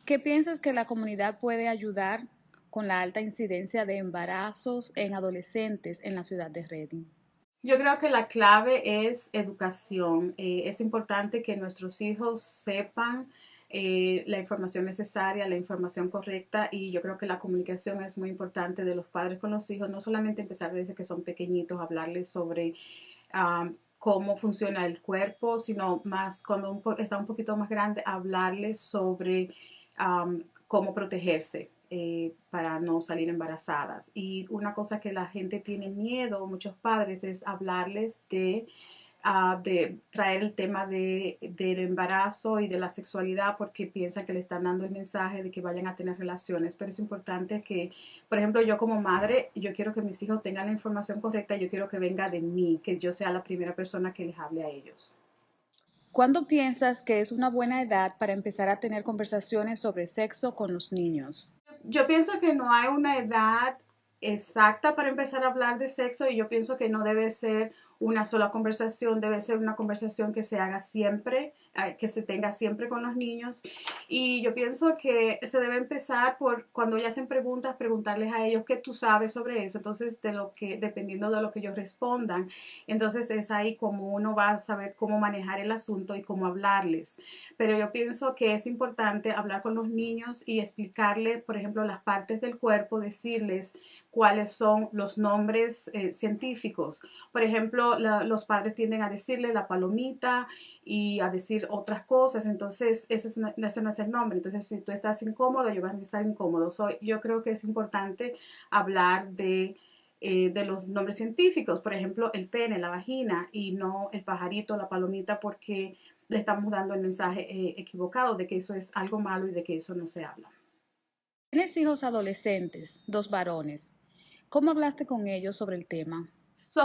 ¿Qué piensas que la comunidad puede ayudar con la alta incidencia de embarazos en adolescentes en la ciudad de Reading? Yo creo que la clave es educación. Es importante que nuestros hijos sepan la información necesaria, la información correcta, y yo creo que la comunicación es muy importante de los padres con los hijos, no solamente empezar desde que son pequeñitos, hablarles sobre cómo funciona el cuerpo, sino más cuando está un poquito más grande, hablarles sobre cómo protegerse para no salir embarazadas. Y una cosa que la gente tiene miedo, muchos padres, es hablarles de traer el tema del embarazo y de la sexualidad porque piensan que le están dando el mensaje de que vayan a tener relaciones. Pero es importante que, por ejemplo, yo como madre, yo quiero que mis hijos tengan la información correcta, yo quiero que venga de mí, que yo sea la primera persona que les hable a ellos. ¿Cuándo piensas que es una buena edad para empezar a tener conversaciones sobre sexo con los niños? Yo pienso que no hay una edad exacta para empezar a hablar de sexo, y yo pienso que no debe ser una sola conversación, debe ser una conversación que se haga siempre, que se tenga siempre con los niños. Y yo pienso que se debe empezar por cuando ya hacen preguntas, preguntarles a ellos qué tú sabes sobre eso. Entonces, dependiendo de lo que ellos respondan, entonces es ahí como uno va a saber cómo manejar el asunto y cómo hablarles. Pero yo pienso que es importante hablar con los niños y explicarles, por ejemplo, las partes del cuerpo, decirles cuáles son los nombres científicos. Por ejemplo, los padres tienden a decirle la palomita y a decir otras cosas, entonces ese no es el nombre. Entonces, si tú estás incómodo, yo voy a estar incómodo. Yo creo que es importante hablar de los nombres científicos, por ejemplo, el pene, la vagina, y no el pajarito, la palomita, porque le estamos dando el mensaje equivocado de que eso es algo malo y de que eso no se habla. Tienes hijos adolescentes, dos varones. ¿Cómo hablaste con ellos sobre el tema?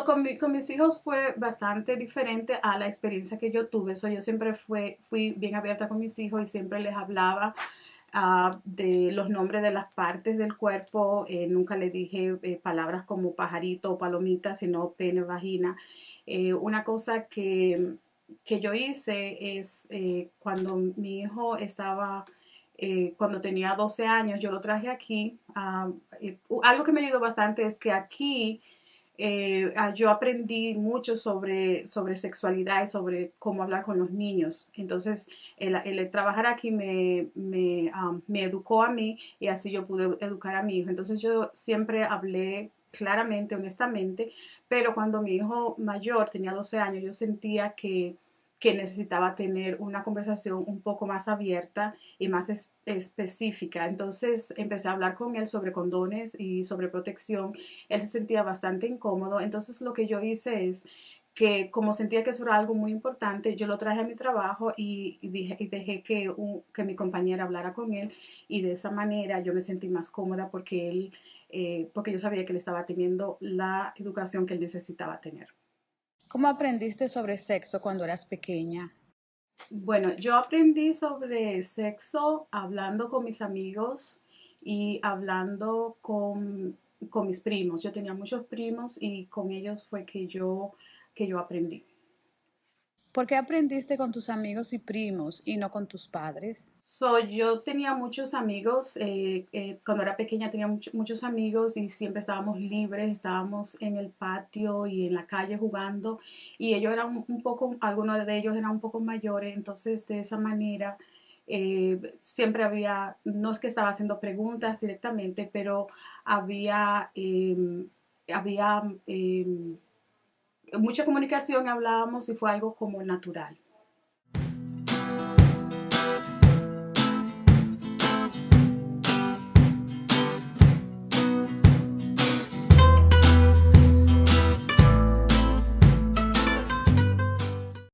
Con mis hijos fue bastante diferente a la experiencia que yo tuve. Yo siempre fui bien abierta con mis hijos y siempre les hablaba de los nombres de las partes del cuerpo. Nunca le dije palabras como pajarito o palomita, sino pene, vagina. Una cosa que yo hice es cuando mi hijo estaba, cuando tenía 12 años, yo lo traje aquí. Algo que me ayudó bastante es que aquí yo aprendí mucho sobre sexualidad y sobre cómo hablar con los niños. Entonces, el trabajar aquí me educó a mí, y así yo pude educar a mi hijo. Entonces, yo siempre hablé claramente, honestamente, pero cuando mi hijo mayor tenía 12 años, yo sentía que necesitaba tener una conversación un poco más abierta y más específica. Entonces empecé a hablar con él sobre condones y sobre protección. Él se sentía bastante incómodo, entonces lo que yo hice es que, como sentía que eso era algo muy importante, yo lo traje a mi trabajo y dejé que mi compañera hablara con él, y de esa manera yo me sentí más cómoda porque yo sabía que él estaba teniendo la educación que él necesitaba tener. ¿Cómo aprendiste sobre sexo cuando eras pequeña? Bueno, yo aprendí sobre sexo hablando con mis amigos y hablando con mis primos. Yo tenía muchos primos y con ellos fue que yo aprendí. ¿Por qué aprendiste con tus amigos y primos y no con tus padres? Yo tenía muchos amigos, cuando era pequeña tenía muchos amigos y siempre estábamos libres, estábamos en el patio y en la calle jugando, y ellos eran un poco, algunos de ellos eran un poco mayores, entonces de esa manera siempre había, no es que estaba haciendo preguntas directamente, pero había, había mucha comunicación, hablábamos y fue algo como natural.